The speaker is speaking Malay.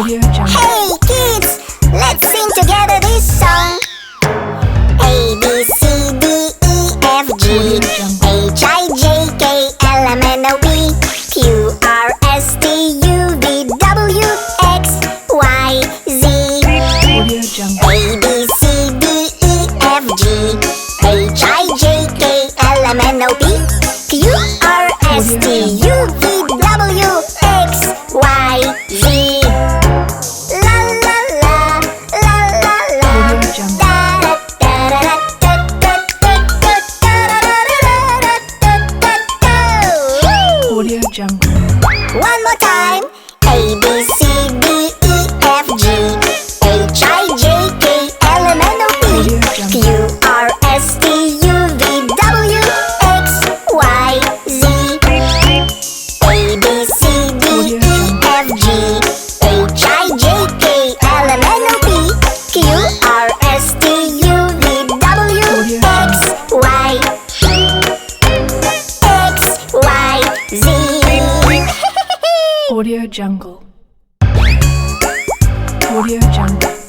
Hey kids, let's sing together this song. A, B, C, D, E, F, G, H, I, J, K, L, M, N, O, P, Q, R, S, T, U, V, W, X, Y, Z. A, B, C, D, E, F, G, H, I, J, K, L, M, N, O, P, Q, R, S, T, U, V, W, X, Y, Z. One more time. A, B, C, D, E, F, G, H, I, J, K, L, M, N, O, P, Q, R, S, T, U, V, W, X, Y, Z. A, B, C, D, E, F, G, H, I, J, K, L, M, N, O, P, Q, R, S, T, U, V, W, X, Y, Z. Audio Jungle. Audio Jungle.